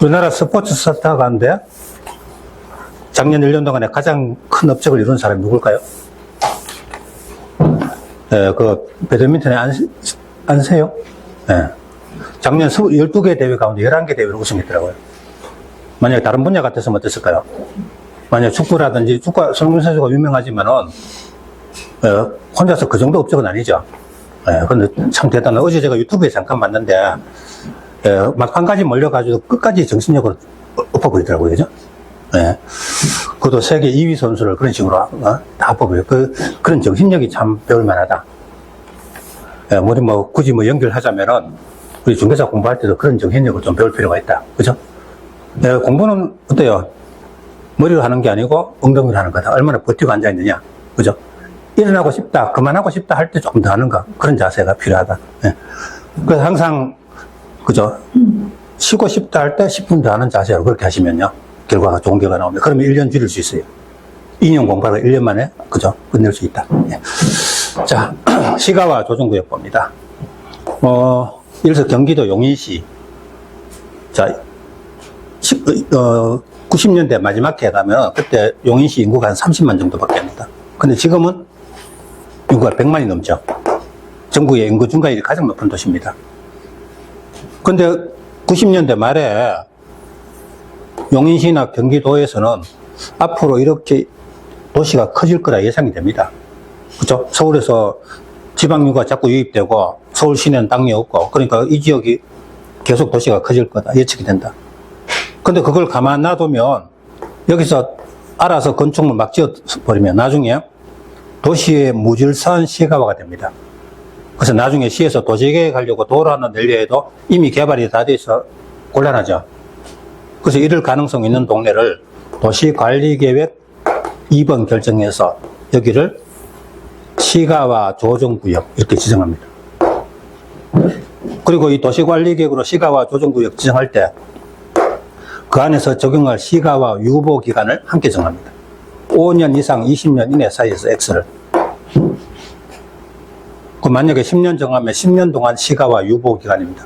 우리나라 스포츠 스타 가운데 작년 1년 동안에 가장 큰 업적을 이룬 사람이 누굴까요? 배드민턴의 안세요? 작년 12개 대회 가운데 11개 대회를 우승했더라고요. 만약에 다른 분야 같았으면 어땠을까요? 만약 축구라든지, 손흥민 선수가 유명하지만은, 혼자서 그 정도 업적은 아니죠. 근데 참 대단한, 어제 제가 유튜브에 잠깐 봤는데, 막 한 가지 몰려가지고 끝까지 정신력으로 엎어버리더라고요. 그죠? 그것도 세계 2위 선수를 그런 식으로 다 엎어버려요. 그런 정신력이 참 배울만하다. 우리 굳이 연결하자면은, 우리 중개사 공부할 때도 그런 정신력을 좀 배울 필요가 있다. 그죠? 공부는 어때요? 머리로 하는 게 아니고 엉덩이로 하는 거다. 얼마나 버티고 앉아있느냐. 그죠? 일어나고 싶다, 그만하고 싶다 할 때 조금 더 하는가. 그런 자세가 필요하다. 그래서 항상, 그죠? 쉬고 싶다 할 때 10분 더 하는 자세로 그렇게 하시면요. 결과가 좋은 결과가 나옵니다. 그러면 1년 줄일 수 있어요. 2년 공부하고 1년 만에, 그죠? 끝낼 수 있다. 자, 시가와 조정구역법입니다. 예를 들어서 경기도 용인시. 자, 90년대 마지막 해 가면 그때 용인시 인구가 한 30만 정도밖에 안 된다. 근데 지금은 인구가 100만이 넘죠. 전국의 인구 증가율이 가장 높은 도시입니다. 근데 90년대 말에 용인시나 경기도에서는 앞으로 이렇게 도시가 커질 거라 예상이 됩니다. 그죠? 서울에서 지방유가 자꾸 유입되고 서울 시내는 땅이 없고 그러니까 이 지역이 계속 도시가 커질 거다 예측이 된다. 근데 그걸 가만 놔두면 여기서 알아서 건축물 막 지어버리면 나중에 도시의 무질서한 시가화가 됩니다. 그래서 나중에 시에서 도시계획 하려고 도로 하나 내려 해도 이미 개발이 다 돼서 곤란하죠. 그래서 이럴 가능성 있는 동네를 도시관리계획 2번 결정해서 여기를 시가와 조정구역 이렇게 지정합니다. 그리고 이 도시관리계획으로 시가와 조정구역 지정할 때 그 안에서 적용할 시가와 유보 기간을 함께 정합니다. 5년 이상 20년 이내 사이에서 X를. 만약에 10년 정하면 10년 동안 시가와 유보 기간입니다.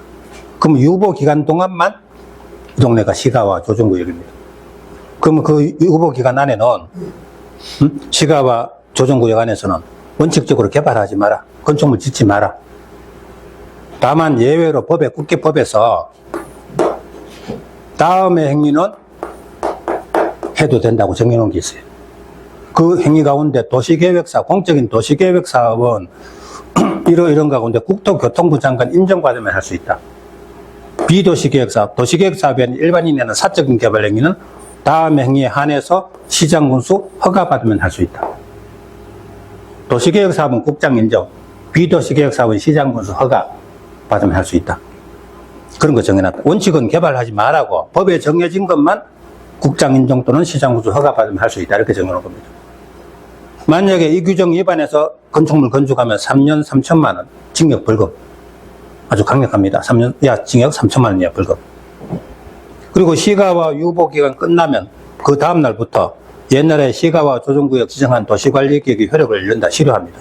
그럼 유보 기간 동안만 이 동네가 시가와 조정구역입니다. 그러면 그 유보 기간 안에는 시가와 조정구역 안에서는 원칙적으로 개발하지 마라. 건축물 짓지 마라. 다만 예외로 국회법에서 다음의 행위는 해도 된다고 정해놓은 게 있어요. 그 행위 가운데 공적인 도시계획 사업은 이런 가운데 국토교통부 장관 인정받으면 할 수 있다. 비도시계획 사업, 도시계획 사업이 아닌 일반인에는 사적인 개발 행위는 다음의 행위에 한해서 시장 군수 허가받으면 할 수 있다. 도시계획 사업은 국장 인정, 비도시계획 사업은 시장 군수 허가 받으면 할 수 있다. 그런 거 정해놨다. 원칙은 개발하지 말라고 법에 정해진 것만 국장 인정 또는 시장 군수 허가 받으면 할 수 있다. 이렇게 정해놓은 겁니다. 만약에 이 규정 위반해서 건축물 건축하면 3년 3천만 원 징역 벌금. 아주 강력합니다. 3년 이하 징역 3천만 원 이하 벌금. 그리고 시가와 유보 기간 끝나면 그 다음 날부터 옛날에 시가와 조정구역 지정한 도시관리계획이 효력을 잃는다. 실효합니다.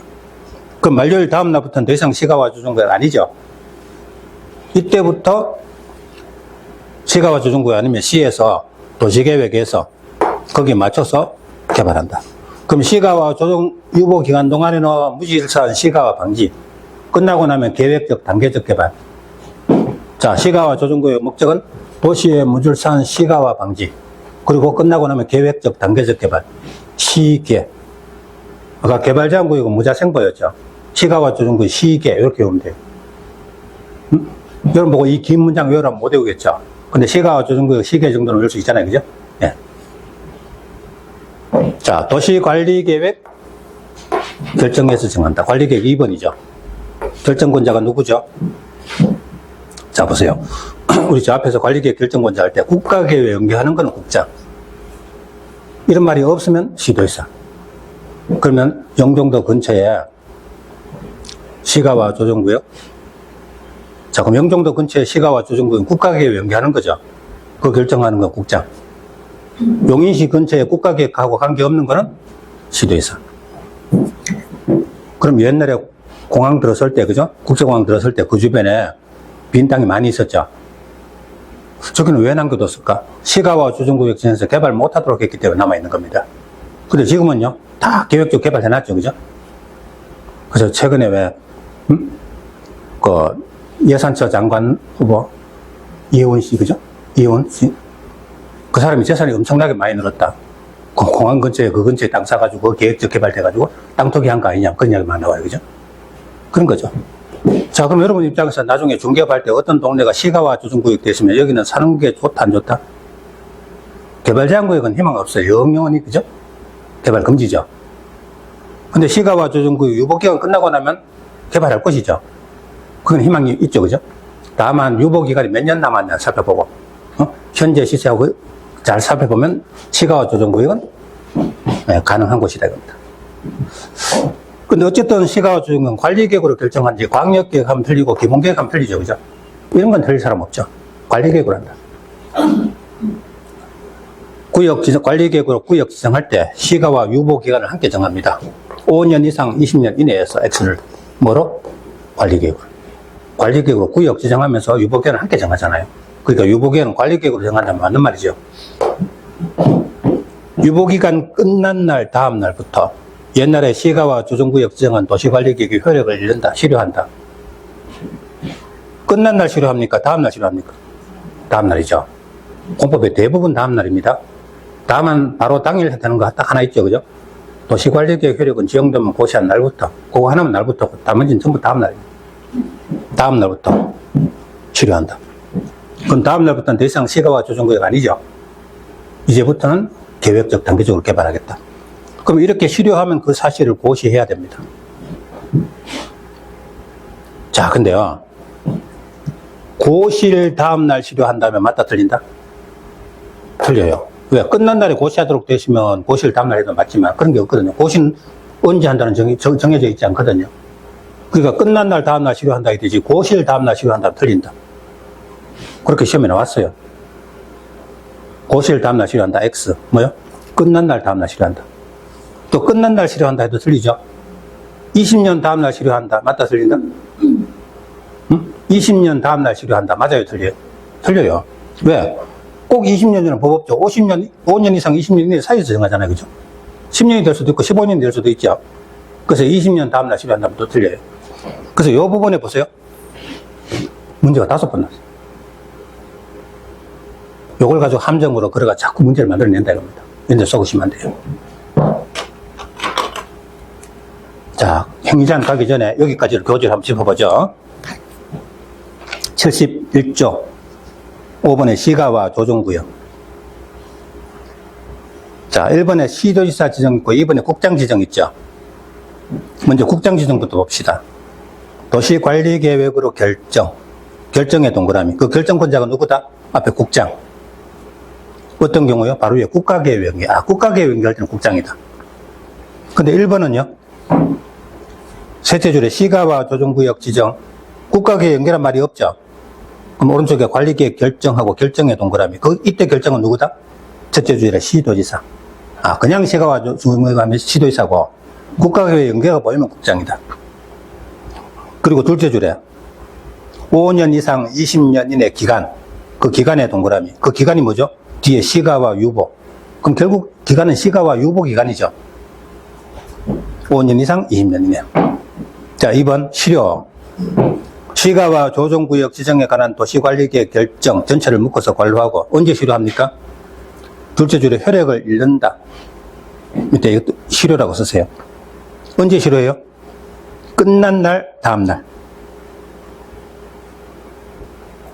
그럼 만료일 다음 날부터는 더 이상 시가와 조정구역 아니죠. 이때부터 시가와 조정구역 아니면 시에서 도시계획에서 거기에 맞춰서 개발한다. 그럼 시가와 조정 유보 기간 동안에는 무질서한 시가와 방지, 끝나고 나면 계획적 단계적 개발. 자, 시가와 조정구역 목적은 도시의 무질서한 시가와 방지, 그리고 끝나고 나면 계획적 단계적 개발. 시계. 아까 개발제한구역은 무자생보였죠. 시가와 조정구역 시계 이렇게 외우면 돼요. 여러분 보고 이 긴 문장 외우라면 못 외우겠죠. 근데 시가와 조정구역 시계 정도는 외울 수 있잖아요. 그죠? 예. 자, 도시관리계획 결정해서 정한다. 관리계획 2번이죠. 결정권자가 누구죠? 자, 보세요. 우리 저 앞에서 관리계획 결정권자 할 때 국가계획 연계하는 건 국장. 이런 말이 없으면 시도지사. 그러면 영종도 근처에 시가와 조정구역. 자, 그럼 영종도 근처에 시가와 조정구역 국가계획 연계하는 거죠. 그 결정하는 건 국장. 용인시 근처에 국가계획하고 관계없는 거는 시도지사. 그럼 옛날에 공항 들어설 때, 그죠? 국제공항 들어설 때 그 주변에 빈 땅이 많이 있었죠. 저기는 왜 남겨뒀을까? 시가와 조정구역 지정에서 개발 못하도록 했기 때문에 남아있는 겁니다. 근데 지금은요, 다 계획적 개발해놨죠, 그죠? 그래서 최근에 왜, 예산처 장관 후보, 이혜원 씨, 그죠? 이혜원 씨? 그 사람이 재산이 엄청나게 많이 늘었다. 공항 근처에, 그 근처에 땅 사가지고 계획적 개발돼가지고 땅 투기한 거 아니냐, 그런 이야기만 나와요, 그죠? 그런 거죠. 자, 그럼 여러분 입장에서 나중에 중개업할 때 어떤 동네가 시가와 조정구역 됐으면 여기는 사는 게 좋다, 안 좋다? 개발 제한구역은 희망 없어요. 영영원히, 그죠? 개발 금지죠. 근데 시가와 조정구역 유보기간 끝나고 나면 개발할 것이죠. 그건 희망이 있죠, 그죠? 다만 유보기간이 몇 년 남았냐 살펴보고, 현재 시세하고 잘 살펴보면 시가와 조정구역은 가능한 곳이다, 이겁니다. 근데 어쨌든 시가와 조정구역은 관리계획으로 결정한지 광역계획하면 틀리고 기본계획하면 틀리죠, 그죠? 이런 건 틀릴 사람 없죠. 관리계획으로 한다. 구역 지정, 관리계획으로 구역 지정할 때 시가와 유보기간을 함께 정합니다. 5년 이상 20년 이내에서 X를 뭐로? 관리계획으로. 관리계획으로 구역 지정하면서 유보기간을 함께 정하잖아요. 그러니까 유보기간은 관리계획으로 정한다면 맞는 말이죠. 유보기간 끝난 날 다음 날부터 옛날에 시가와 조정구역 지정한 도시관리계획의 효력을 잃는다, 실효한다. 끝난 날 실효합니까? 다음 날 실효합니까? 다음 날이죠. 공법의 대부분 다음 날입니다. 다만 바로 당일 되는 거 딱 하나 있죠, 그죠? 도시관리계획 효력은 지정되면 고시한 날부터, 그거 하나면 날부터, 나머지는 전부 다음 날입니다. 다음 날부터 실효한다. 그럼 다음 날부터는 더 이상 시가와 조정구역 아니죠? 이제부터는 계획적 단계적으로 개발하겠다. 그럼 이렇게 실효하면 그 사실을 고시해야 됩니다. 자, 근데요, 고시를 다음날 실효한다면 맞다, 틀린다? 틀려요. 왜? 끝난 날에 고시하도록 되시면 고시를 다음날 해도 맞지만 그런 게 없거든요. 고시는 언제 한다는 정해져 있지 않거든요. 그러니까 끝난 날 다음날 실효한다 되지 고시를 다음날 실효한다면 틀린다. 그렇게 시험에 나왔어요. 고시를 다음날 실효한다, X. 뭐요? 끝난 날 다음날 실효한다. 또 끝난 날 실효한다 해도 틀리죠. 20년 다음날 실효한다. 맞다, 틀린다? 20년 다음날 실효한다. 맞아요, 틀려요? 틀려요. 왜? 꼭 20년이라는 법 없죠. 5년 이상 20년 이내 사이에서 정하잖아요, 그죠? 10년이 될 수도 있고 15년이 될 수도 있죠. 그래서 20년 다음날 실효한다면 또 틀려요. 그래서 이 부분에 보세요. 문제가 5번 나왔어요. 요걸 가지고 함정으로 걸어가 자꾸 문제를 만들어낸다 이겁니다. 이제 쏘시면 안 돼요. 자, 행위제한 가기 전에 여기까지를 교재를 한번 짚어보죠. 71조 5번의 시가와 조정구역. 자, 1번에 시도지사 지정 있고 2번에 국장 지정 있죠. 먼저 국장 지정부터 봅시다. 도시관리계획으로 결정의 동그라미. 그 결정권자가 누구다? 앞에 국장. 어떤 경우요? 바로 위에 국가계획이. 국가계획 할 때는 국장이다. 근데 1번은요? 셋째 줄에 시가와 조정구역 지정. 국가계획 연결한 말이 없죠? 그럼 오른쪽에 관리계획 결정하고 결정의 동그라미. 이때 결정은 누구다? 첫째 줄에 시도지사. 그냥 시가와 조정구역 하면 시도지사고, 국가계획 연계가 보이면 국장이다. 그리고 둘째 줄에 5년 이상 20년 이내 기간. 그 기간의 동그라미. 그 기간이 뭐죠? 뒤에 시가와 유보. 그럼 결국 기간은 시가와 유보 기간이죠. 5년 이상 20년 이내. 자, 2번 실효. 시가와 조정구역 지정에 관한 도시관리계획 결정 전체를 묶어서 관로하고 언제 실효합니까? 둘째 줄에 효력을 잃는다. 밑에 이것도 실효라고 쓰세요. 언제 실효해요? 끝난 날, 다음 날.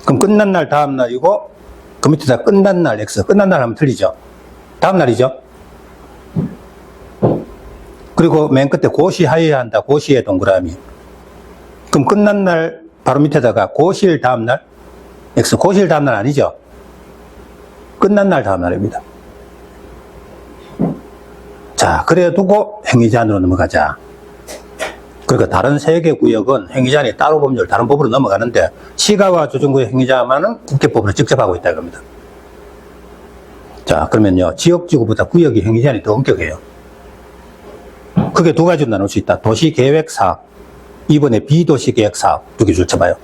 그럼 끝난 날, 다음 날이고 그 밑에다 끝난 날 X. 끝난 날 하면 틀리죠. 다음 날이죠. 그리고 맨 끝에 고시하여야 한다. 고시의 동그라미. 그럼 끝난 날 바로 밑에다가 고시일 다음 날 X. 고시일 다음 날 아니죠. 끝난 날 다음 날입니다. 자, 그래 두고 행위제한으로 넘어가자. 그러니까 다른 3개 구역은 행위제한이 따로 법률 다른 법으로 넘어가는데 시가와 조정구역 행위제한만은 국회법으로 직접 하고 있다 이겁니다. 자, 그러면요, 지역지구보다 구역이 행위제한이 더 엄격해요. 크게 2가지로 나눌 수 있다. 도시계획사업, 이번에 비도시계획사업. 2개 줄 쳐봐요.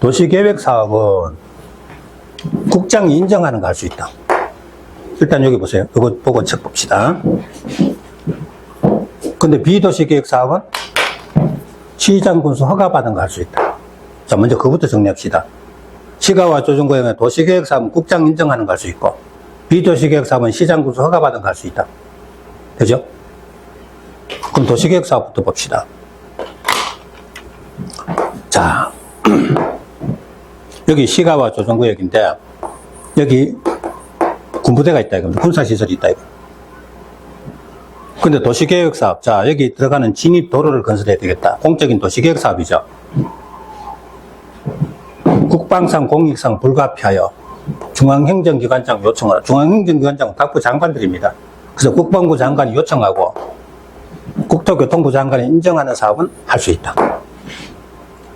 도시계획 사업은 국장이 인정하는 거 할 수 있다. 일단 여기 보세요. 이거 보고 책 봅시다. 근데 비도시계획 사업은 시장 군수 허가받은 거 할 수 있다. 자, 먼저 그것부터 정리합시다. 시가와 조정구역은 도시계획 사업은 국장 인정하는 거 할 수 있고, 비도시계획 사업은 시장 군수 허가받은 거 할 수 있다. 되죠? 그럼 도시계획 사업부터 봅시다. 자, 여기 시가와 조정구역인데, 여기 군부대가 있다, 이겁니다. 군사시설이 있다, 이거. 근데 도시계획 사업, 자, 여기 들어가는 진입도로를 건설해야 되겠다. 공적인 도시계획 사업이죠. 국방상 공익상 불가피하여 중앙행정기관장 요청하라. 중앙행정기관장은 각부 장관들입니다. 그래서 국방부 장관이 요청하고 국토교통부 장관이 인정하는 사업은 할 수 있다.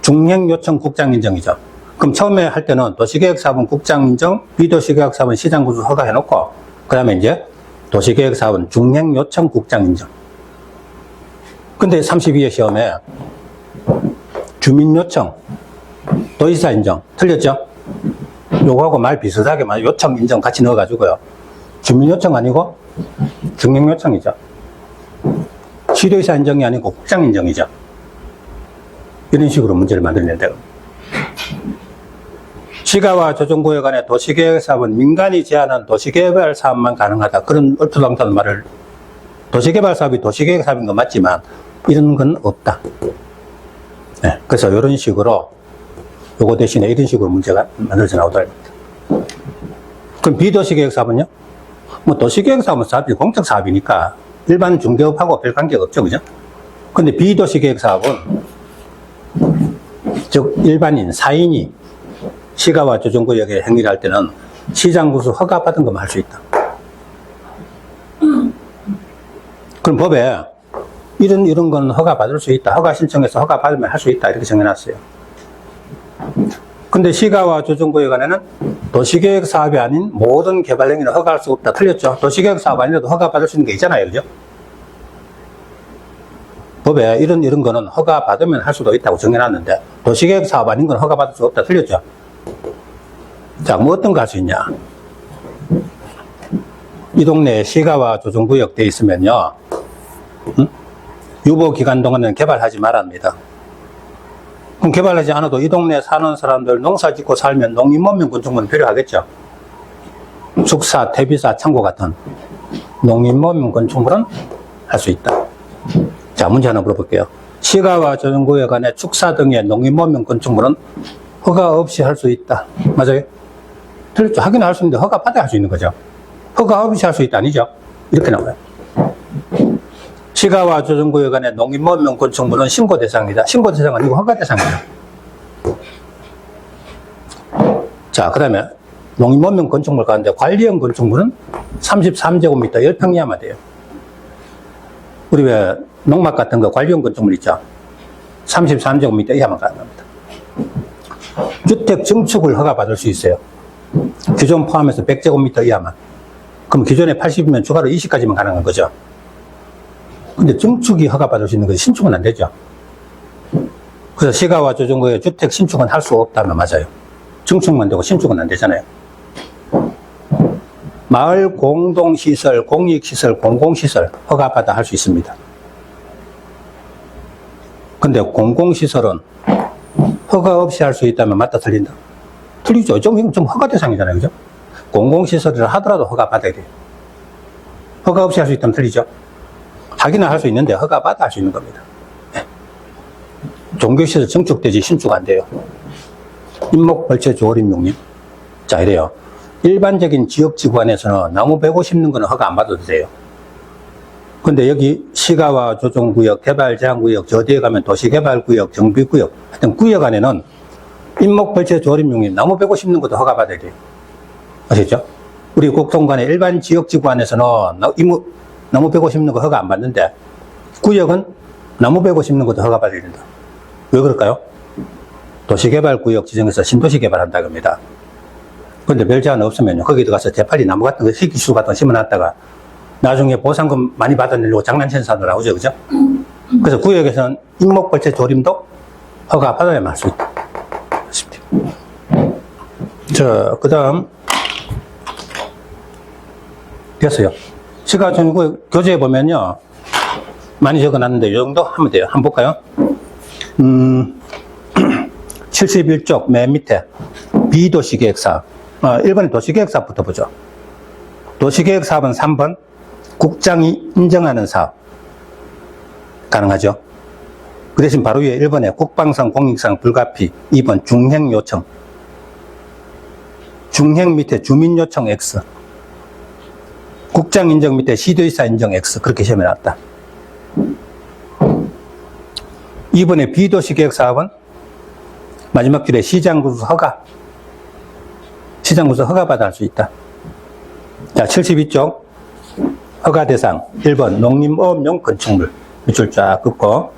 중행요청 국장 인정이죠. 그럼 처음에 할 때는 도시계획 사업은 국장 인정, 비도시계획 사업은 시장 군수 허가해놓고, 그 다음에 이제 도시계획 사업은 중행요청 국장 인정. 근데 32회 시험에 주민요청, 도지사 인정. 틀렸죠? 요거하고 말 비슷하게 요청 인정 같이 넣어가지고요. 주민요청 아니고 중행요청이죠. 시도지사 인정이 아니고 국장 인정이죠. 이런 식으로 문제를 만들는데요. 시가와 조정구역 간의 도시계획 사업은 민간이 제안한 도시개발 사업만 가능하다. 그런 얼토당토한 말을, 도시개발 사업이 도시계획 사업인 건 맞지만 이런 건 없다. 네, 그래서 이런 식으로 요거 대신에 이런 식으로 문제가 만들어져 나오다. 그럼 비도시계획 사업은요? 뭐 도시계획 사업은 사업이 공적 사업이니까 일반 중개업하고 별 관계가 없죠, 그죠? 근데 비도시계획 사업은 즉 일반인, 사인이 시가와 조정구역에 행위를 할 때는 시장 군수 허가받은 것만 할 수 있다. 그럼 법에 이런 건 허가받을 수 있다. 허가 신청해서 허가받으면 할 수 있다. 이렇게 정해놨어요. 근데 시가와 조정구역 안에는 도시계획 사업이 아닌 모든 개발 행위는 허가할 수 없다. 틀렸죠? 도시계획 사업 아니라도 허가받을 수 있는 게 있잖아요. 그죠? 법에 이런 거는 허가받으면 할 수도 있다고 정해놨는데 도시계획 사업 아닌 건 허가받을 수 없다. 틀렸죠? 자, 뭐 어떤 거 할 수 있냐? 이 동네에 시가와 조정구역 돼 있으면요, 유보 기간 동안은 개발하지 말합니다. 그럼 개발하지 않아도 이 동네에 사는 사람들 농사 짓고 살면 농림문명 건축물은 필요하겠죠. 축사, 퇴비사, 창고 같은 농림문명 건축물은 할 수 있다. 자, 문제 하나 물어볼게요. 시가와 조정구역 안에 축사 등의 농림문명 건축물은 허가 없이 할 수 있다. 맞아요? 틀렸죠? 하긴 할 수 있는데 허가 받아야 할 수 있는 거죠. 허가 없이 할 수 있다 아니죠? 이렇게 나와요. 시가와 조정구역 안에 농림문명 건축물은 신고 대상이다. 신고 대상 아니고 허가 대상이다. 자, 그 다음에 농림문명 건축물 가운데 관리형 건축물은 33제곱미터 10평 이하만 돼요. 우리 왜 농막 같은 거 관리형 건축물 있죠? 33제곱미터 이하만 가능합니다. 주택 증축을 허가받을 수 있어요. 기존 포함해서 100제곱미터 이하만. 그럼 기존에 80이면 추가로 20까지만 가능한 거죠. 근데 증축이 허가받을 수 있는 거지 신축은 안 되죠. 그래서 시가와 조정구역 주택 신축은 할 수 없다면 맞아요. 증축만 되고 신축은 안 되잖아요. 마을 공동시설, 공익시설, 공공시설 허가받아 할 수 있습니다. 근데 공공시설은 허가 없이 할 수 있다면 맞다 틀린다? 틀리죠. 좀 허가 대상이잖아요. 그죠? 공공시설을 하더라도 허가 받아야 돼요. 허가 없이 할 수 있다면 틀리죠. 하기는 할 수 있는데 허가 받아 할 수 있는 겁니다. 네. 종교시설 증축되지 신축 안 돼요. 인목벌채 조림용림. 자, 이래요. 일반적인 지역지구안에서는 나무 150 심는 거는 허가 안 받아도 돼요. 근데 여기 시가와 조정구역, 개발제한구역, 저뒤에 가면 도시개발구역, 정비구역, 하여튼 구역 안에는 인목벌채 조림용림, 나무 150 심는 것도 허가 받아야 돼요. 아시겠죠? 우리 국토공간의 일반 지역지구 안에서는 나무 150 심는 거 허가 안 받는데 구역은 나무 150 심는 것도 허가 받아야 된다. 왜 그럴까요? 도시개발구역 지정해서 신도시 개발한다 겁니다. 그런데 별 제한 없으면요, 거기 들어가서 재빨리 나무 같은 거, 희귀수 같은 거 심어놨다가 나중에 보상금 많이 받아내려고 장난치는 사람들 나오죠, 그죠? 그래서 구역에서는 인목벌채 조림도 허가 받아야만 할 수 있다. 자, 그 다음. 됐어요. 시가총액 교재에 보면요. 많이 적어 놨는데, 이 정도 하면 돼요. 한번 볼까요? 71쪽 맨 밑에. 비도시계획사업. 1번에 도시계획사업부터 보죠. 도시계획사업은 3번. 국장이 인정하는 사업. 가능하죠. 그 대신 바로 위에 1번에 국방상, 공익상 불가피. 2번 중행요청. 중행 밑에 주민요청 X. 국장 인정 밑에 시도지사 인정 X. 그렇게 시험에 나왔다. 2번에 비도시계획 사업은 마지막 줄에 시장구수 허가. 시장구수 허가받아 할 수 있다. 자, 72쪽. 허가 대상. 1번 농림어업용 건축물. 밑줄 쫙 긋고.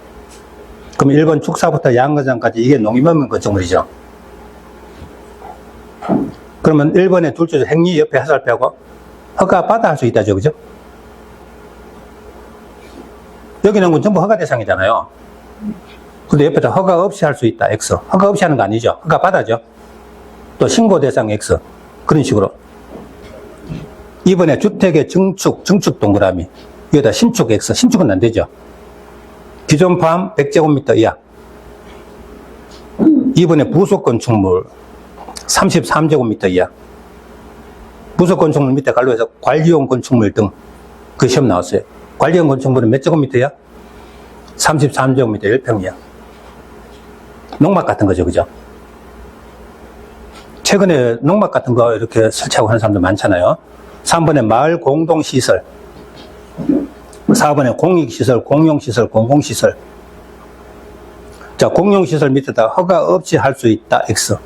그럼 1번 축사부터 양거장까지 이게 농림어업용 건축물이죠. 그러면 1번에 둘 줄 행리 옆에 하살표하고 허가받아 할 수 있다죠. 그죠? 여기 나온 건 전부 허가 대상이잖아요. 근데 옆에다 허가 없이 할 수 있다. X. 허가 없이 하는 거 아니죠. 허가 받아죠. 또 신고 대상 X. 그런 식으로. 이번에 주택의 증축 동그라미. 여기다 신축 X. 신축은 안 되죠. 기존 포함 100제곱미터 이하. 이번에 부속 건축물 33제곱미터 이하. 부속 건축물 밑에 갈로해서 관리용 건축물 등 그 시험 나왔어요. 관리용 건축물은 몇 제곱미터야? 33제곱미터 1평이야. 농막 같은 거죠, 그죠? 최근에 농막 같은 거 이렇게 설치하고 하는 사람들 많잖아요. 3번에 마을 공동시설, 4번에 공익시설, 공용시설, 공공시설. 자, 공용시설 밑에다 허가 없이 할 수 있다, X.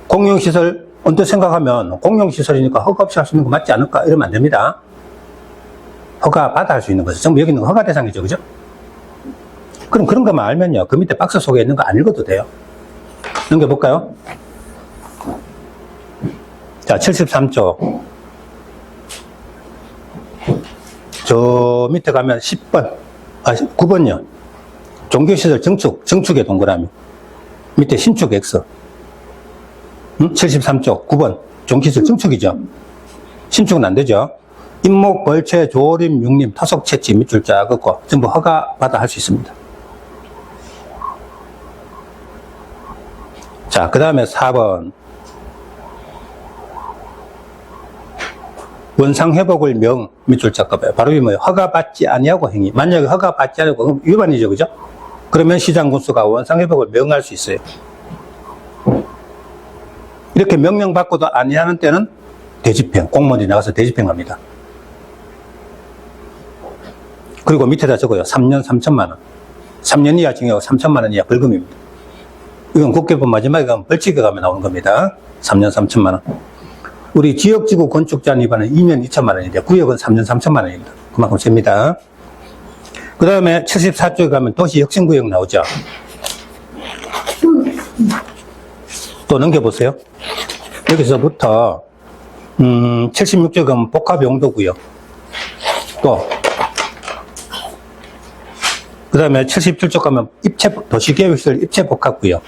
공용시설, 언뜻 생각하면 공용시설이니까 허가 없이 할 수 있는 거 맞지 않을까? 이러면 안 됩니다. 허가 받아 할 수 있는 거죠. 전부 여기 있는 거 허가 대상이죠, 그죠? 그럼 그런 것만 알면요. 그 밑에 박스 속에 있는 거 안 읽어도 돼요. 넘겨볼까요? 자, 73쪽. 저 밑에 가면 10번, 9번요. 종교시설 증축의 동그라미. 밑에 신축 X. 73쪽, 9번. 종교시설 증축이죠. 신축은 안 되죠. 임목, 벌채, 조림, 육림, 토속 채취 밑줄 쫙 긋고 전부 허가 받아 할 수 있습니다. 자, 그 다음에 4번. 원상회복을 명, 밑줄 쫙 긋어요. 바로 이 뭐예요? 허가받지 아니하고 행위. 만약에 허가받지 않고 위반이죠, 그죠? 그러면 시장군수가 원상회복을 명할 수 있어요. 이렇게 명령받고도 아니하는 때는 대집행, 공무원이 나가서 대집행합니다. 그리고 밑에다 적어요. 3년 3천만 원. 3년 이하 징역 3천만 원 이하 벌금입니다. 이건 국회법 마지막에 가면 벌칙에 가면 나오는 겁니다. 3년 3천만 원. 우리 지역지구 건축제한 위반은 2년 2천만 원인데 구역은 3년 3천만 원입니다. 그만큼 셉니다. 그 다음에 74쪽에 가면 도시혁신구역 나오죠. 또 넘겨보세요. 여기서부터 76쪽에 가면 복합용도구역. 또 그 다음에 77쪽 가면 도시계획시설 입체복합구역,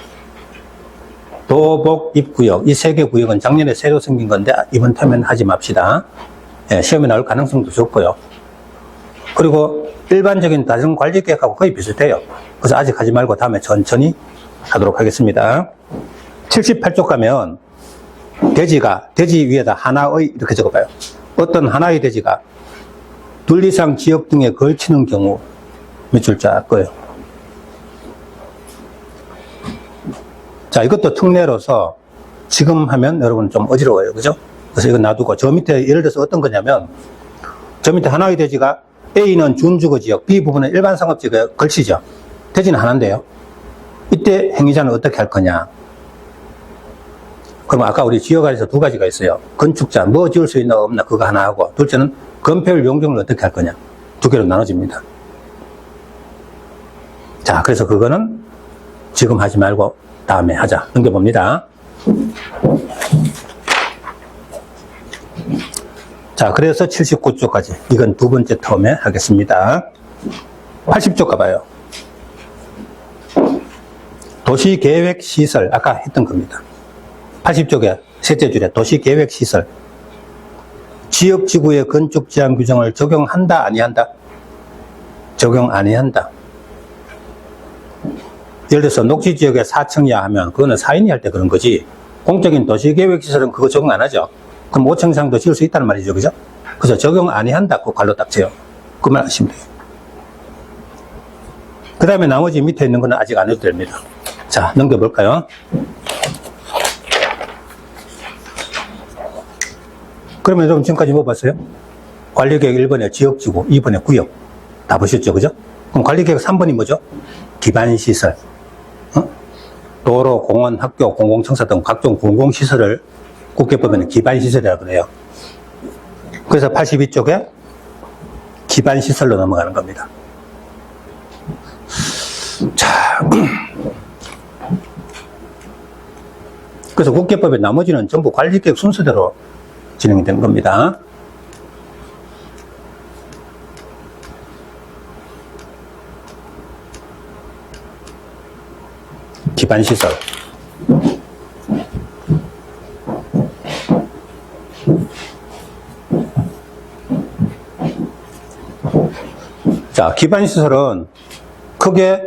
도복입구역. 이 세 개 구역은 작년에 새로 생긴 건데 이번 텀에는 하지 맙시다. 예, 시험에 나올 가능성도 좋고요. 그리고 일반적인 다중관리계획하고 거의 비슷해요. 그래서 아직 하지 말고 다음에 천천히 하도록 하겠습니다. 78쪽 가면 돼지 위에다 하나의 이렇게 적어봐요. 어떤 하나의 돼지가 둘 이상 지역 등에 걸치는 경우 밑줄 쫙 꺼요. 자, 이것도 특례로서 지금 하면 여러분 좀 어지러워요. 그죠? 그래서 이거 놔두고 저 밑에 예를 들어서 어떤 거냐면 저 밑에 하나의 돼지가 A는 준주거지역, B 부분은 일반 상업지역에 걸치죠. 돼지는 하나인데요. 이때 행위자는 어떻게 할 거냐? 그럼 아까 우리 지역 안에서 두 가지가 있어요. 건축자, 뭐 지을 수 있나 없나 그거 하나 하고, 둘째는 건폐율 용적률을 어떻게 할 거냐. 두 개로 나눠집니다. 자, 그래서 그거는 지금 하지 말고 다음에 하자. 넘겨봅니다. 자, 그래서 79쪽까지. 이건 두 번째 텀에 하겠습니다. 80쪽 가봐요. 도시계획시설, 아까 했던 겁니다. 80쪽에 셋째 줄에 도시계획시설. 지역지구의 건축제한 규정을 적용한다, 아니한다? 적용 아니한다. 예를 들어서 녹지지역에 4층이야 하면 그거는 4인이 할 때 그런 거지. 공적인 도시계획시설은 그거 적용 안 하죠. 그럼 5층 이상도 지을 수 있다는 말이죠. 그죠? 그래서 적용 아니한다. 그 관로 딱 쳐요. 그 말 하시면 돼요. 그 다음에 나머지 밑에 있는 거는 아직 안 해도 됩니다. 자, 넘겨볼까요? 그러면 여러분 지금까지 뭐 봤어요? 관리계획 1번에 지역지구, 2번에 구역. 다 보셨죠? 그죠? 그럼 관리계획 3번이 뭐죠? 기반시설. 도로, 공원, 학교, 공공청사 등 각종 공공시설을 국회법에는 기반시설이라고 그래요. 그래서 82쪽에 기반시설로 넘어가는 겁니다. 자, 그래서 국회법의 나머지는 전부 관리계획 순서대로 진행이 된 겁니다. 기반시설. 자, 기반시설은 크게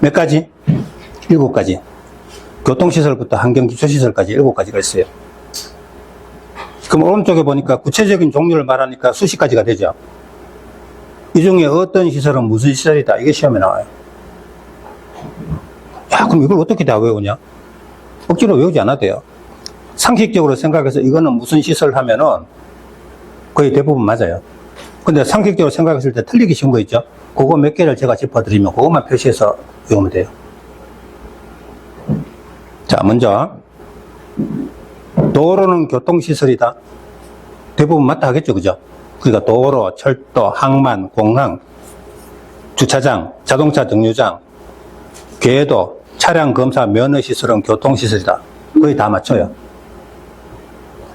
몇 가지? 7가지. 교통시설부터 환경기초시설까지 7가지가 있어요. 그럼 오른쪽에 보니까 구체적인 종류를 말하니까 수십 가지가 되죠. 이 중에 어떤 시설은 무슨 시설이다. 이게 시험에 나와요. 야, 그럼 이걸 어떻게 다 외우냐? 억지로 외우지 않아도 돼요. 상식적으로 생각해서 이거는 무슨 시설 하면은 거의 대부분 맞아요. 근데 상식적으로 생각했을 때 틀리기 쉬운 거 있죠? 그거 몇 개를 제가 짚어드리면 그것만 표시해서 외우면 돼요. 자, 먼저 도로는 교통시설이다. 대부분 맞다 하겠죠, 그죠? 그러니까 도로, 철도, 항만, 공항, 주차장, 자동차 정류장, 궤도, 차량 검사, 면허시설은 교통시설이다. 거의 다 맞춰요.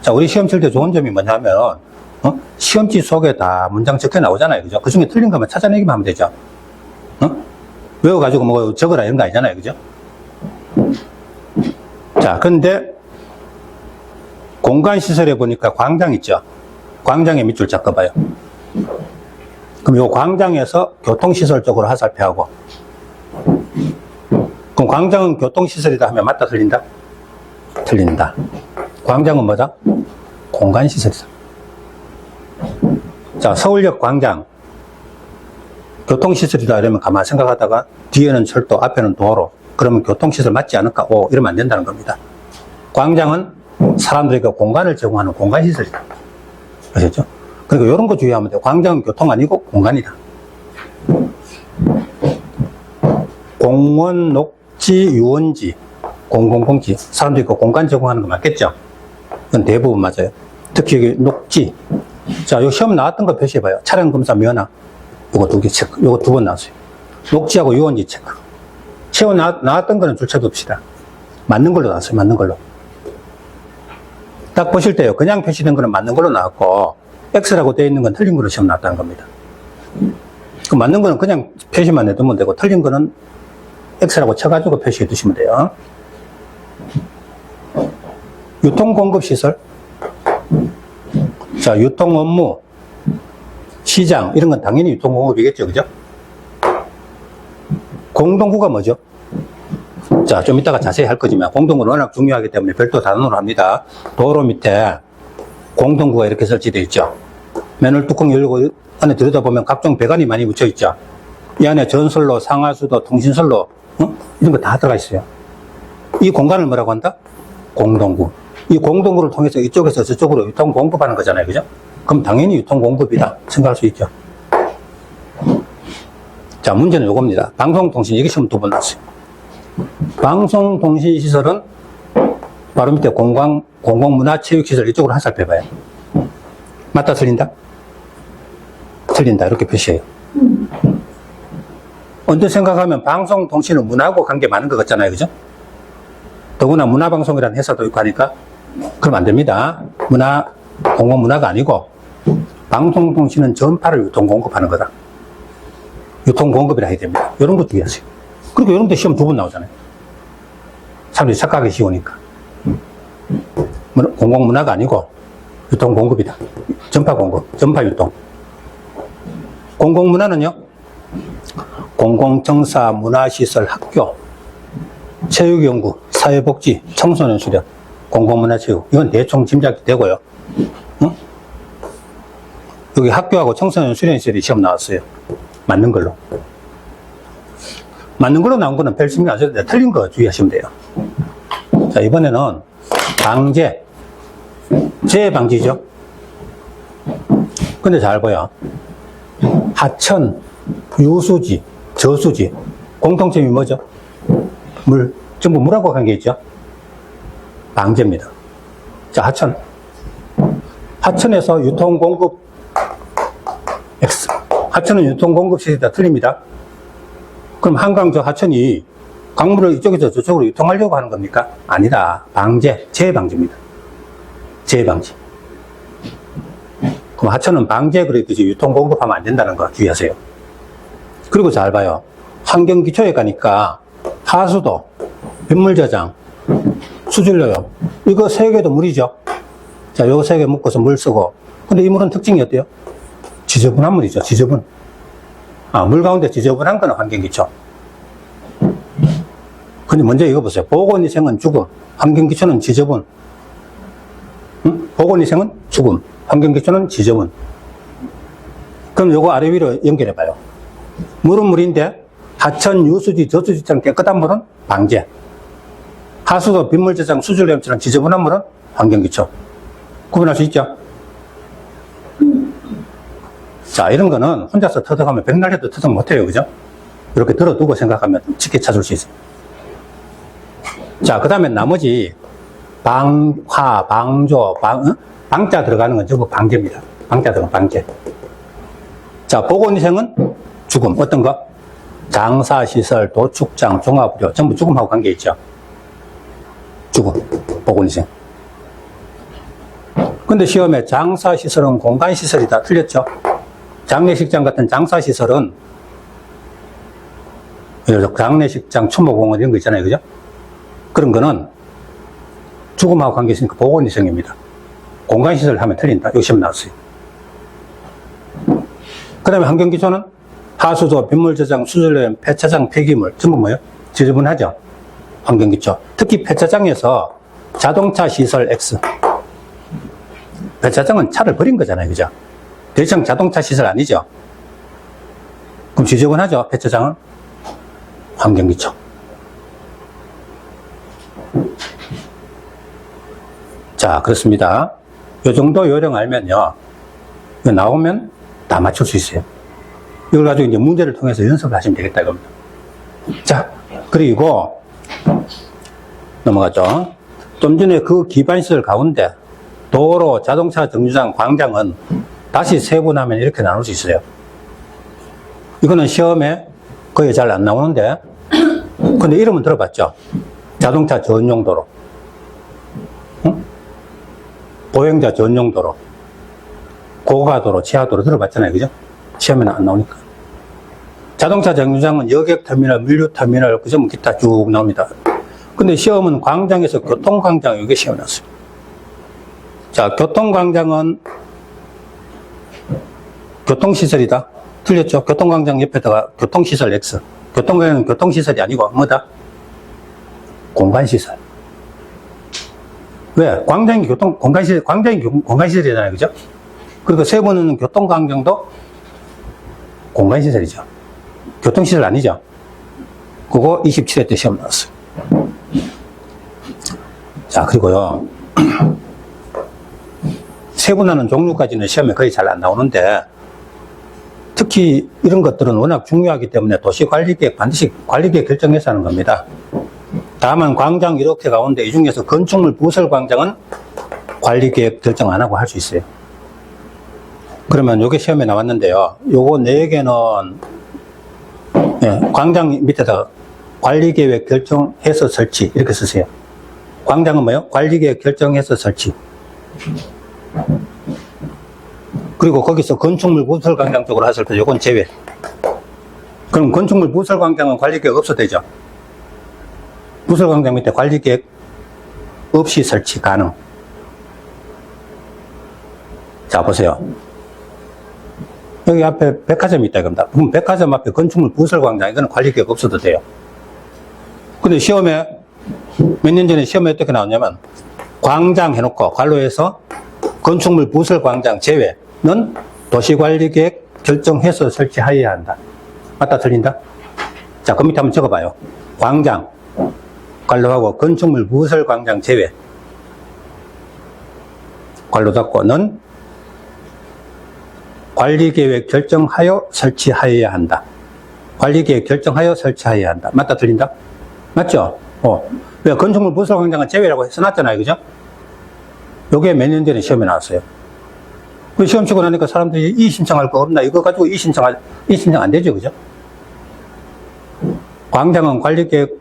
자, 우리 시험 칠 때 좋은 점이 뭐냐면, 시험지 속에 다 문장 적혀 나오잖아요. 그죠? 그 중에 틀린 거만 찾아내기만 하면 되죠. 외워가지고 뭐 적어라 이런 거 아니잖아요. 그죠? 자, 근데 공간시설에 보니까 광장 있죠? 광장에 밑줄 잡아봐요. 그럼 요 광장에서 교통시설 쪽으로 화살표하고, 그럼 광장은 교통시설이다 하면 맞다 틀린다? 틀린다. 광장은 뭐다? 공간시설이다. 자, 서울역 광장 교통시설이다 이러면 가만 생각하다가 뒤에는 철도, 앞에는 도로, 그러면 교통시설 맞지 않을까? 오, 이러면 안 된다는 겁니다. 광장은 사람들에게 공간을 제공하는 공간시설이다. 아셨죠? 그러니까 이런 거 주의하면 돼요. 광장은 교통 아니고 공간이다. 공원, 녹지, 유원지, 공공공지. 사람들이 그 공간 제공하는 거 맞겠죠? 그건 대부분 맞아요. 특히 여기 녹지. 자, 요 시험 나왔던 거 표시해봐요. 차량 검사 면허. 요거 2개 체크. 요거 2번 나왔어요. 녹지하고 유원지 체크. 시험 나왔던 거는 줄쳐 둡시다. 맞는 걸로 나왔어요. 맞는 걸로. 딱 보실 때요. 그냥 표시된 거는 맞는 걸로 나왔고, X라고 되어 있는 건 틀린 걸로 시험 나왔다는 겁니다. 그 맞는 거는 그냥 표시만 해두면 되고, 틀린 거는 X라고 쳐가지고 표시해 두시면 돼요. 유통공급시설. 자, 유통 업무, 시장, 이런 건 당연히 유통공급이겠죠. 그죠? 공동구가 뭐죠? 자, 좀 이따가 자세히 할 거지만, 공동구는 워낙 중요하기 때문에 별도 단원으로 합니다. 도로 밑에 공동구가 이렇게 설치되어 있죠. 맨홀 뚜껑 열고 안에 들여다보면 각종 배관이 많이 묻혀 있죠. 이 안에 전선로, 상하수도, 통신선로, 이런 거 다 들어가 있어요. 이 공간을 뭐라고 한다? 공동구. 이 공동구를 통해서 이쪽에서 저쪽으로 유통 공급하는 거잖아요. 그죠? 그럼 당연히 유통 공급이다 생각할 수 있죠. 자, 문제는 요겁니다. 방송통신, 이게 시험 2번 나왔어요. 방송통신시설은 바로 밑에 공공문화체육시설 이쪽으로 화살표 봐요. 맞다, 틀린다? 틀린다. 이렇게 표시해요. 언제 생각하면 방송통신은 문화하고 관계 많은 것 같잖아요. 그죠? 더구나 문화방송이라는 회사도 있고 하니까 그럼 안 됩니다. 공공문화가 아니고 방송통신은 전파를 유통공급하는 거다. 유통공급이라 해야 됩니다. 이런 거 주의하세요. 그리고 이런 데 시험 2번 나오잖아요. 사람들이 착각하기 쉬우니까. 공공문화가 아니고 유통공급이다. 전파공급, 전파유통. 공공문화는요, 공공정사, 문화시설, 학교, 체육연구, 사회복지, 청소년 수련, 공공문화체육. 이건 대충 짐작이 되고요. 응? 여기 학교하고 청소년 수련시설이 시험 나왔어요. 맞는 걸로. 맞는 걸로 나온 거는 별 신경 안 써도 돼. 틀린 거 주의하시면 돼요. 자, 이번에는 방제. 재해 방지죠. 근데 잘 보여. 하천, 유수지, 저수지. 공통점이 뭐죠? 물. 전부 물하고 관계있죠? 방제입니다. 자, 하천. 하천에서 유통공급 X. 하천은 유통공급 시설이다. 틀립니다. 그럼 한강 저 하천이 강물을 이쪽에서 저쪽으로 유통하려고 하는 겁니까? 아니다. 방제, 재해방지입니다. 재해방지. 그럼 하천은 방제 그랬듯이 유통공급하면 안 된다는 거 주의하세요. 그리고 잘 봐요. 환경기초에 가니까 하수도, 빗물저장, 수질로요. 이거 세 개도 물이죠. 자, 요거 세 개 묶어서 물 쓰고. 근데 이 물은 특징이 어때요? 지저분한 물이죠. 지저분. 물 가운데 지저분한 거는 환경기초. 근데 먼저 이거 보세요. 보건위생은 죽음, 환경기초는 지저분. 응? 보건위생은 죽음, 환경기초는 지저분. 그럼 요거 아래 위로 연결해봐요. 물은 물인데 하천, 유수지, 저수지처럼 깨끗한 물은 방제. 하수도, 빗물저장, 수질오염처럼 지저분한 물은 환경기초. 구분할 수 있죠? 자, 이런 거는 혼자서 터득하면 백날 해도 터득 못해요. 그죠? 이렇게 들어두고 생각하면 쉽게 찾을 수 있어요. 자, 그 다음에 나머지 방화, 방조, 방자 들어가는 건 전부 방제입니다. 방자 들어가는 방제. 자, 보건위생은 죽음. 어떤 거? 장사시설, 도축장, 종합의료. 전부 죽음하고 관계있죠. 죽음. 보건위생. 근데 시험에 장사시설은 공간시설이다. 틀렸죠? 장례식장 같은 장사시설은 장례식장, 추모공원 이런 거 있잖아요. 그죠? 그런 거는 죽음하고 관계 있으니까 보건위생입니다. 공간시설 하면 틀린다. 여기 시험 나왔어요. 그 다음에 환경기초는 하수도, 빗물저장, 수질오염, 폐차장, 폐기물 전부 뭐예요? 지저분하죠? 환경기초. 특히 폐차장에서 자동차 시설 X. 폐차장은 차를 버린 거잖아요. 그죠? 더 이상 자동차 시설 아니죠? 그럼 지저분하죠? 폐차장은? 환경기초. 자, 그렇습니다. 요 정도 요령 알면요. 이거 나오면 다 맞출 수 있어요. 이걸 가지고 이제 문제를 통해서 연습을 하시면 되겠다, 이겁니다. 자, 그리고 넘어가죠. 좀 전에 그 기반시설 가운데 도로, 자동차 정류장, 광장은 다시 세분하면 이렇게 나눌 수 있어요. 이거는 시험에 거의 잘 안 나오는데, 근데 이름은 들어봤죠? 자동차 전용도로. 응? 보행자 전용도로. 고가도로, 지하도로 들어봤잖아요. 그죠? 시험에는 안 나오니까. 자동차 정류장은 여객터미널, 물류터미널, 그죠? 기타 쭉 나옵니다. 근데 시험은 광장에서 교통광장, 이게 시험에 나왔어요. 자, 교통광장은 교통시설이다. 틀렸죠? 교통광장 옆에다가 교통시설 X. 교통광장은 교통시설이 아니고 뭐다? 공간시설. 왜? 광장이 공간시설, 광장이 공간시설이잖아요. 그죠? 그리고 세 번은 교통광장도 공간시설이죠. 교통시설 아니죠? 그거 27회 때 시험 나왔어요. 자, 그리고요. 세분화는 종류까지는 시험에 거의 잘 안 나오는데, 특히 이런 것들은 워낙 중요하기 때문에 도시관리계획 반드시 관리계획 결정해서 하는 겁니다. 다만 광장 이렇게 가운데 이 중에서 건축물 부설 광장은 관리계획 결정 안 하고 할 수 있어요. 그러면 요게 시험에 나왔는데요. 요거 4개는 광장 밑에다가 관리계획 결정해서 설치 이렇게 쓰세요. 광장은 뭐예요? 관리계획 결정해서 설치. 그리고 거기서 건축물 부설 광장 쪽으로 했을 때 요건 제외. 그럼 건축물 부설 광장은 관리계획 없어도 되죠? 부설광장 밑에 관리계획 없이 설치 가능. 자, 보세요. 여기 앞에 백화점이 있다 이겁니다. 그럼 백화점 앞에 건축물 부설광장, 이거는 관리계획 없어도 돼요. 근데 시험에, 몇 년 전에 시험에 어떻게 나왔냐면, 광장 해놓고 관로에서 건축물 부설광장 제외는 도시관리계획 결정해서 설치하여야 한다. 맞다, 틀린다? 자, 그 밑에 한번 적어봐요. 광장, 관로하고 건축물 부설광장 제외. 관로 닫고는 관리계획 결정하여 설치하여야 한다. 관리계획 결정하여 설치하여야 한다. 맞다, 틀린다? 맞죠? 왜 건축물 부설광장은 제외라고 써놨잖아요, 그죠? 요게 몇 년 전에 시험에 나왔어요. 그 시험 치고 나니까 사람들이 이의 신청할 거 없나? 이거 가지고 이의 신청 안 되죠, 그죠? 광장은 관리계획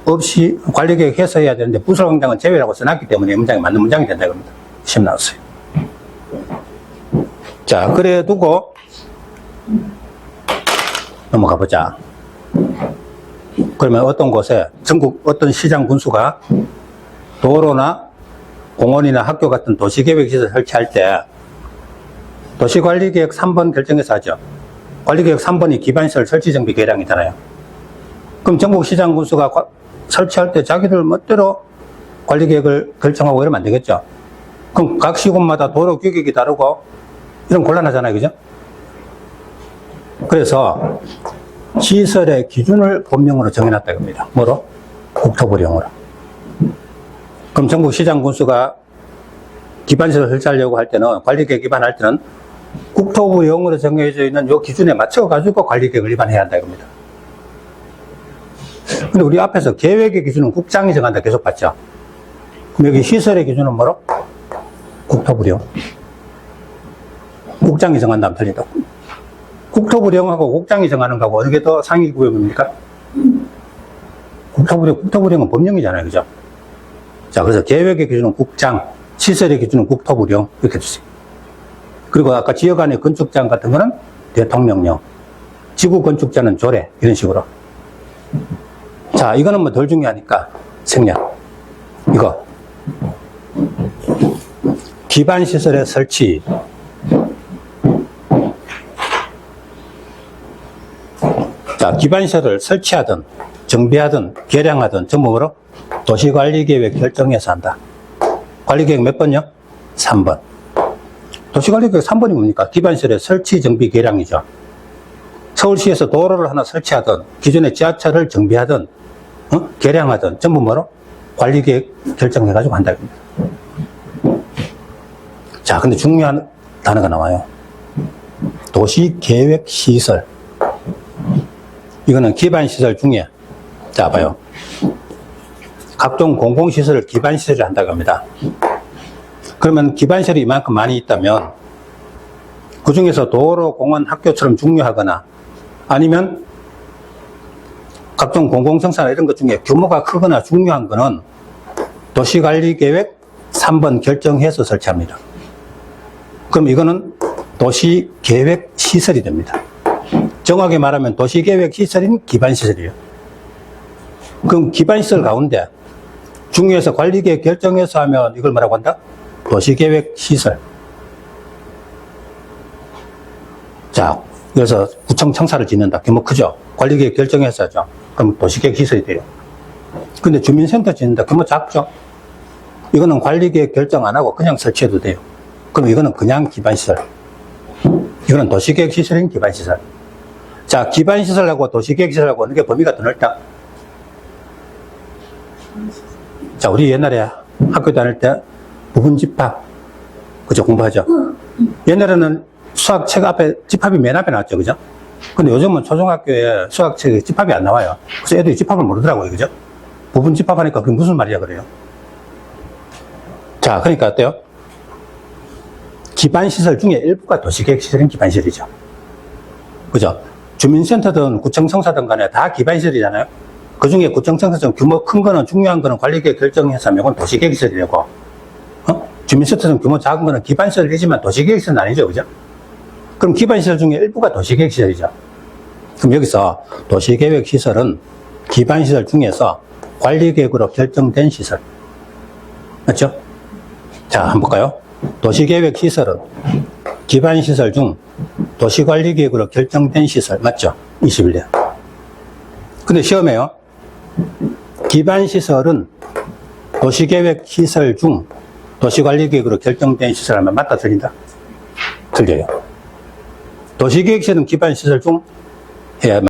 없이, 관리계획 해서 해야 되는데, 부설광장은 제외라고 써놨기 때문에 문장이 맞는 문장이 된다, 이겁니다. 시험 나왔어요. 자, 그래 두고, 넘어가 보자. 그러면 어떤 곳에, 전국 어떤 시장 군수가 도로나 공원이나 학교 같은 도시계획시설 설치할 때, 도시관리계획 3번 결정해서 하죠. 관리계획 3번이 기반시설 설치정비 계량이잖아요. 그럼 전국 시장 군수가 설치할 때 자기들 멋대로 관리계획을 결정하고 이러면 안 되겠죠. 그럼 각 시군마다 도로 규격이 다르고 이런 곤란하잖아요, 그죠? 그래서 시설의 기준을 법령으로 정해놨다 겁니다. 뭐로? 국토부령으로. 그럼 전국 시장 군수가 기반시설 설치하려고 할 때는, 관리계획 위반할 때는 국토부령으로 정해져 있는 요 기준에 맞춰가지고 관리계획을 위반해야 한다 이겁니다. 근데 우리 앞에서 계획의 기준은 국장이 정한다 계속 봤죠? 그럼 여기 시설의 기준은 뭐로? 국토부령. 국장이 정한다면 틀린다. 국토부령하고 국장이 정하는 거하고 어느 게 더 상위 구역입니까? 국토부령은 법령이잖아요, 그죠? 자, 그래서 계획의 기준은 국장, 시설의 기준은 국토부령, 이렇게 주세요. 그리고 아까 지역 안의 건축장 같은 거는 대통령령, 지구 건축자는 조례, 이런 식으로. 자, 이거는 뭐 덜 중요하니까 생략. 이거. 기반시설의 설치. 자, 기반시설을 설치하든, 정비하든, 개량하든, 전부 뭐로? 도시관리계획 결정해서 한다. 관리계획 몇 번요? 3번. 도시관리계획 3번이 뭡니까? 기반시설의 설치, 정비, 개량이죠. 서울시에서 도로를 하나 설치하든, 기존의 지하철을 정비하든, 개량하든, 전부 뭐로? 관리계획 결정해가지고 한다. 자, 근데 중요한 단어가 나와요. 도시계획시설. 이거는 기반시설 중에, 자, 봐요. 각종 공공시설을 기반시설을 한다고 합니다. 그러면 기반시설이 이만큼 많이 있다면, 그 중에서 도로, 공원, 학교처럼 중요하거나, 아니면 각종 공공성사나 이런 것 중에 규모가 크거나 중요한 거는 도시관리계획 3번 결정해서 설치합니다. 그럼 이거는 도시계획시설이 됩니다. 정확하게 말하면 도시계획시설인 기반시설이에요. 그럼 기반시설 가운데 중요해서 관리계획 결정해서 하면 이걸 뭐라고 한다? 도시계획시설. 자, 그래서 구청 청사를 짓는다. 규모 크죠? 관리계획 결정해서 하죠. 그럼 도시계획시설이 돼요. 근데 주민센터 짓는다. 규모 작죠? 이거는 관리계획 결정 안 하고 그냥 설치해도 돼요. 그럼 이거는 그냥 기반시설. 이거는 도시계획시설인 기반시설. 자, 기반시설하고 도시계획시설하고 어느 게 범위가 더 넓다? 자, 우리 옛날에 학교 다닐 때 부분집합, 그죠? 공부하죠? 옛날에는 수학책 앞에 집합이 맨 앞에 나왔죠, 그죠? 근데 요즘은 초등학교에 수학책에 집합이 안 나와요. 그래서 애들이 집합을 모르더라고요, 그죠? 부분집합 하니까 그게 무슨 말이야, 그래요? 자, 그러니까 어때요? 기반시설 중에 일부가 도시계획시설인 기반시설이죠. 그죠? 주민센터든 구청청사든 간에 다 기반시설이잖아요. 그 중에 구청청사처럼 규모 큰 거는, 중요한 거는 관리계획 결정해서 하면 그건 도시계획시설이라고. 주민센터처럼 규모 작은 거는 기반시설이지만 도시계획시설은 아니죠, 그죠? 그럼 기반시설 중에 일부가 도시계획시설이죠. 그럼 여기서 도시계획시설은 기반시설 중에서 관리계획으로 결정된 시설. 맞죠? 자, 한번 볼까요? 도시계획 시설은 기반시설 중 도시관리계획으로 결정된 시설. 맞죠? 21년. 근데 시험에요. 기반시설은 도시계획 시설 중 도시관리계획으로 결정된 시설 하면 맞다, 틀린다? 틀려요. 도시계획시설은 기반시설 중 해야